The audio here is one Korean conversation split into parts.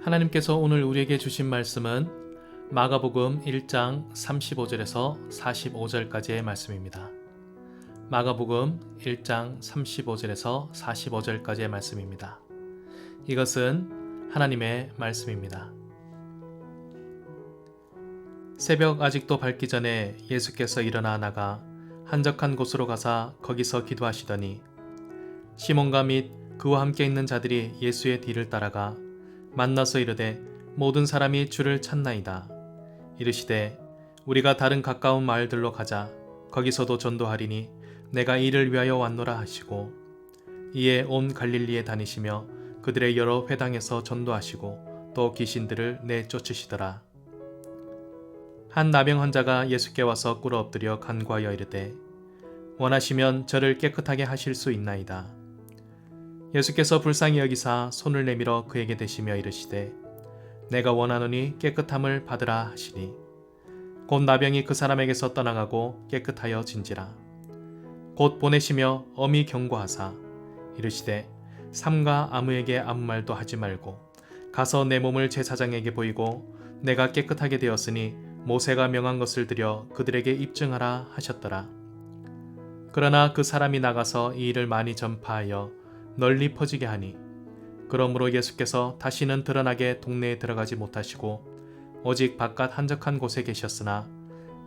하나님께서 오늘 우리에게 주신 말씀은 마가복음 1장 35절에서 45절까지의 말씀입니다. 마가복음 1장 35절에서 45절까지의 말씀입니다. 이것은 하나님의 말씀입니다. 새벽 아직도 밝기 전에 예수께서 일어나 나가 한적한 곳으로 가사 거기서 기도하시더니 시몬과 및 그와 함께 있는 자들이 예수의 뒤를 따라가 만나서 이르되 모든 사람이 주를 찾나이다. 이르시되 우리가 다른 가까운 마을들로 가자. 거기서도 전도하리니 내가 이를 위하여 왔노라 하시고 이에 온 갈릴리에 다니시며 그들의 여러 회당에서 전도하시고 또 귀신들을 내쫓으시더라. 한 나병 환자가 예수께 와서 꿇어 엎드려 간구하여 이르되 원하시면 저를 깨끗하게 하실 수 있나이다. 예수께서 불쌍히 여기사 손을 내밀어 그에게 대시며 이르시되 내가 원하노니 깨끗함을 받으라 하시니 곧 나병이 그 사람에게서 떠나가고 깨끗하여 진지라. 곧 보내시며 엄히 경고하사 이르시되 삼가 아무에게 아무 말도 하지 말고 가서 내 몸을 제사장에게 보이고 내가 깨끗하게 되었으니 모세가 명한 것을 들여 그들에게 입증하라 하셨더라. 그러나 그 사람이 나가서 이 일을 많이 전파하여 널리 퍼지게 하니 그러므로 예수께서 다시는 드러나게 동네에 들어가지 못하시고 오직 바깥 한적한 곳에 계셨으나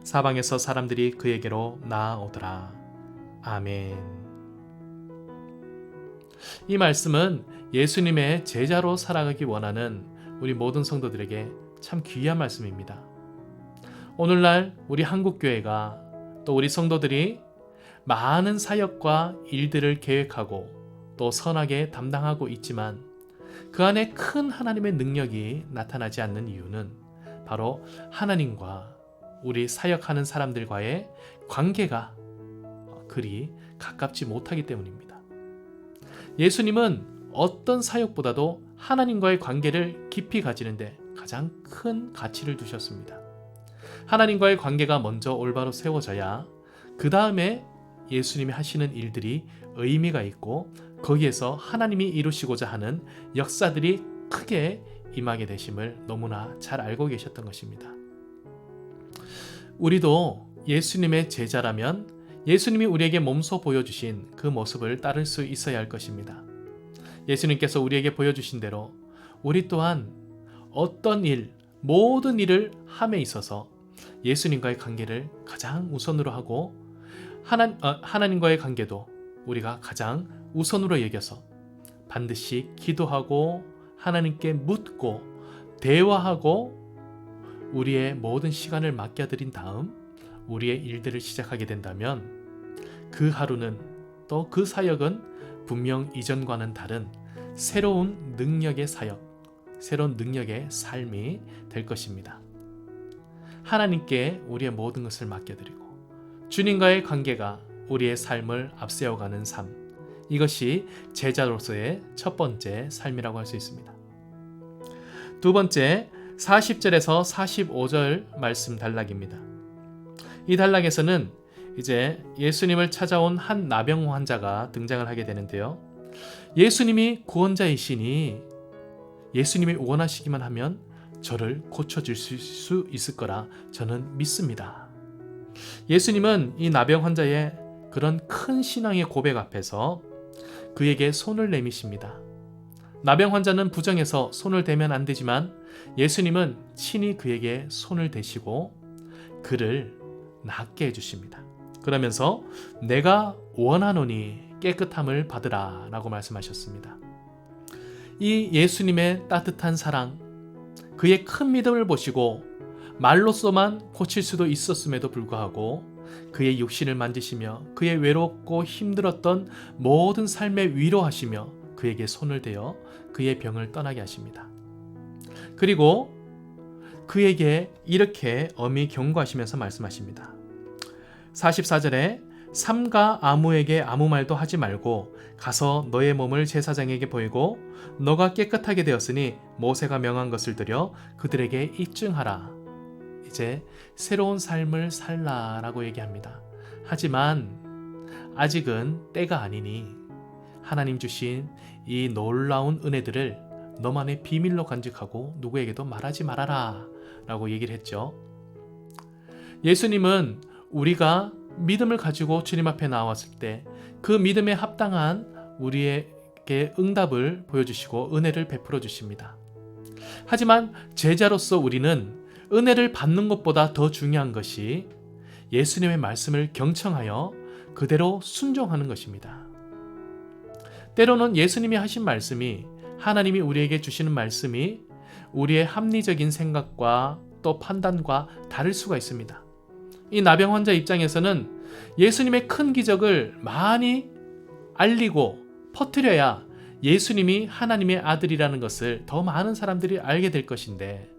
사방에서 사람들이 그에게로 나아오더라. 아멘. 이 말씀은 예수님의 제자로 살아가기 원하는 우리 모든 성도들에게 참 귀한 말씀입니다. 오늘날 우리 한국교회가 또 우리 성도들이 많은 사역과 일들을 계획하고 또 선하게 담당하고 있지만 그 안에 큰 하나님의 능력이 나타나지 않는 이유는 바로 하나님과 우리 사역하는 사람들과의 관계가 그리 가깝지 못하기 때문입니다. 예수님은 어떤 사역보다도 하나님과의 관계를 깊이 가지는데 가장 큰 가치를 두셨습니다. 하나님과의 관계가 먼저 올바로 세워져야 그 다음에 예수님이 하시는 일들이 의미가 있고 거기에서 하나님이 이루시고자 하는 역사들이 크게 임하게 되심을 너무나 잘 알고 계셨던 것입니다. 우리도 예수님의 제자라면 예수님이 우리에게 몸소 보여주신 그 모습을 따를 수 있어야 할 것입니다. 예수님께서 우리에게 보여주신 대로 우리 또한 어떤 일, 모든 일을 함에 있어서 예수님과의 관계를 가장 우선으로 하고 하나님과의 관계도 우리가 가장 우선으로 여겨서 반드시 기도하고 하나님께 묻고 대화하고 우리의 모든 시간을 맡겨드린 다음 우리의 일들을 시작하게 된다면 그 하루는 또 그 사역은 분명 이전과는 다른 새로운 능력의 사역, 새로운 능력의 삶이 될 것입니다. 하나님께 우리의 모든 것을 맡겨드리고 주님과의 관계가 우리의 삶을 앞세워가는 삶, 이것이 제자로서의 첫 번째 삶이라고 할 수 있습니다. 두 번째, 40절에서 45절 말씀 단락입니다. 이 단락에서는 이제 예수님을 찾아온 한 나병 환자가 등장을 하게 되는데요. 예수님이 구원자이시니 예수님이 원하시기만 하면 저를 고쳐주실 수 있을 거라 저는 믿습니다. 예수님은 이 나병 환자의 그런 큰 신앙의 고백 앞에서 그에게 손을 내미십니다. 나병 환자는 부정해서 손을 대면 안 되지만 예수님은 친히 그에게 손을 대시고 그를 낫게 해주십니다. 그러면서 내가 원하노니 깨끗함을 받으라 라고 말씀하셨습니다. 이 예수님의 따뜻한 사랑, 그의 큰 믿음을 보시고 말로서만 고칠 수도 있었음에도 불구하고 그의 육신을 만지시며 그의 외롭고 힘들었던 모든 삶에 위로하시며 그에게 손을 대어 그의 병을 떠나게 하십니다. 그리고 그에게 이렇게 엄히 경고하시면서 말씀하십니다. 44절에 삼가 아무에게 아무 말도 하지 말고 가서 너의 몸을 제사장에게 보이고 너가 깨끗하게 되었으니 모세가 명한 것을 들여 그들에게 입증하라. 이제 새로운 삶을 살라라고 얘기합니다. 하지만 아직은 때가 아니니 하나님 주신 이 놀라운 은혜들을 너만의 비밀로 간직하고 누구에게도 말하지 말아라 라고 얘기를 했죠. 예수님은 우리가 믿음을 가지고 주님 앞에 나왔을 때 그 믿음에 합당한 우리에게 응답을 보여주시고 은혜를 베풀어 주십니다. 하지만 제자로서 우리는 은혜를 받는 것보다 더 중요한 것이 예수님의 말씀을 경청하여 그대로 순종하는 것입니다. 때로는 예수님이 하신 말씀이, 하나님이 우리에게 주시는 말씀이 우리의 합리적인 생각과 또 판단과 다를 수가 있습니다. 이 나병 환자 입장에서는 예수님의 큰 기적을 많이 알리고 퍼뜨려야 예수님이 하나님의 아들이라는 것을 더 많은 사람들이 알게 될 것인데,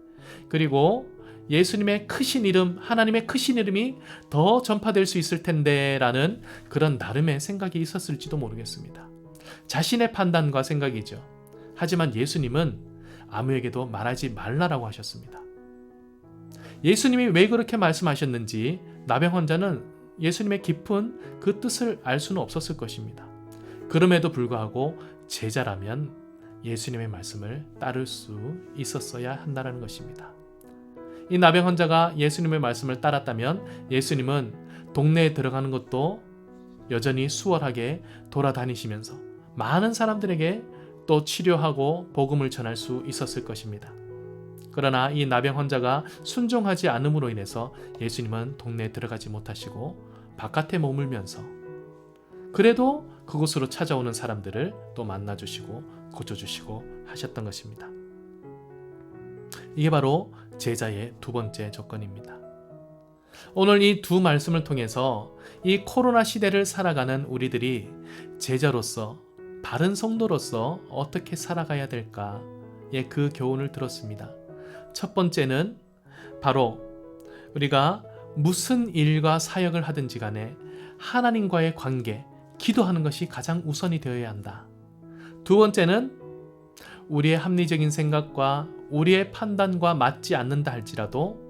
그리고 예수님의 크신 이름, 하나님의 크신 이름이 더 전파될 수 있을 텐데 라는 그런 나름의 생각이 있었을지도 모르겠습니다. 자신의 판단과 생각이죠. 하지만 예수님은 아무에게도 말하지 말라라고 하셨습니다. 예수님이 왜 그렇게 말씀하셨는지 나병 환자는 예수님의 깊은 그 뜻을 알 수는 없었을 것입니다. 그럼에도 불구하고 제자라면 예수님의 말씀을 따를 수 있었어야 한다는 것입니다. 이 나병 환자가 예수님의 말씀을 따랐다면 예수님은 동네에 들어가는 것도 여전히 수월하게 돌아다니시면서 많은 사람들에게 또 치료하고 복음을 전할 수 있었을 것입니다. 그러나 이 나병 환자가 순종하지 않음으로 인해서 예수님은 동네에 들어가지 못하시고 바깥에 머물면서 그래도 그곳으로 찾아오는 사람들을 또 만나주시고 고쳐주시고 하셨던 것입니다. 이게 바로 제자의 두 번째 조건입니다. 오늘 이 두 말씀을 통해서 이 코로나 시대를 살아가는 우리들이 제자로서, 바른 성도로서 어떻게 살아가야 될까의 그 교훈을 들었습니다. 첫 번째는 바로 우리가 무슨 일과 사역을 하든지 간에 하나님과의 관계, 기도하는 것이 가장 우선이 되어야 한다. 두 번째는 우리의 합리적인 생각과 우리의 판단과 맞지 않는다 할지라도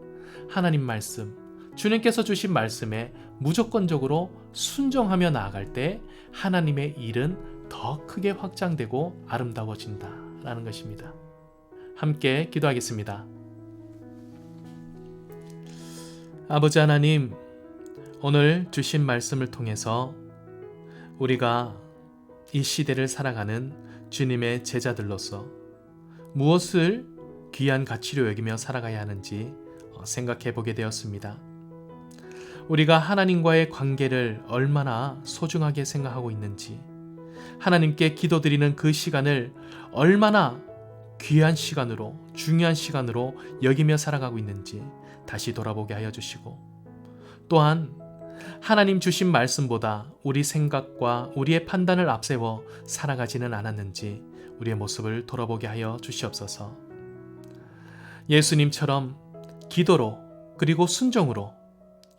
하나님 말씀, 주님께서 주신 말씀에 무조건적으로 순종하며 나아갈 때 하나님의 일은 더 크게 확장되고 아름다워진다라는 것입니다. 함께 기도하겠습니다. 아버지 하나님, 오늘 주신 말씀을 통해서 우리가 이 시대를 살아가는 주님의 제자들로서 무엇을 귀한 가치로 여기며 살아가야 하는지 생각해 보게 되었습니다. 우리가 하나님과의 관계를 얼마나 소중하게 생각하고 있는지, 하나님께 기도드리는 그 시간을 얼마나 귀한 시간으로, 중요한 시간으로 여기며 살아가고 있는지 다시 돌아보게 하여 주시고, 또한 하나님 주신 말씀보다 우리 생각과 우리의 판단을 앞세워 살아가지는 않았는지 우리의 모습을 돌아보게 하여 주시옵소서. 예수님처럼 기도로 그리고 순종으로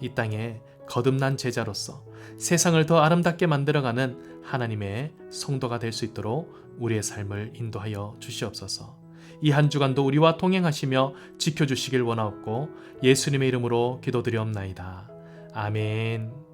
이 땅에 거듭난 제자로서 세상을 더 아름답게 만들어가는 하나님의 성도가 될 수 있도록 우리의 삶을 인도하여 주시옵소서. 이 한 주간도 우리와 동행하시며 지켜주시길 원하옵고 예수님의 이름으로 기도드리옵나이다. 아멘.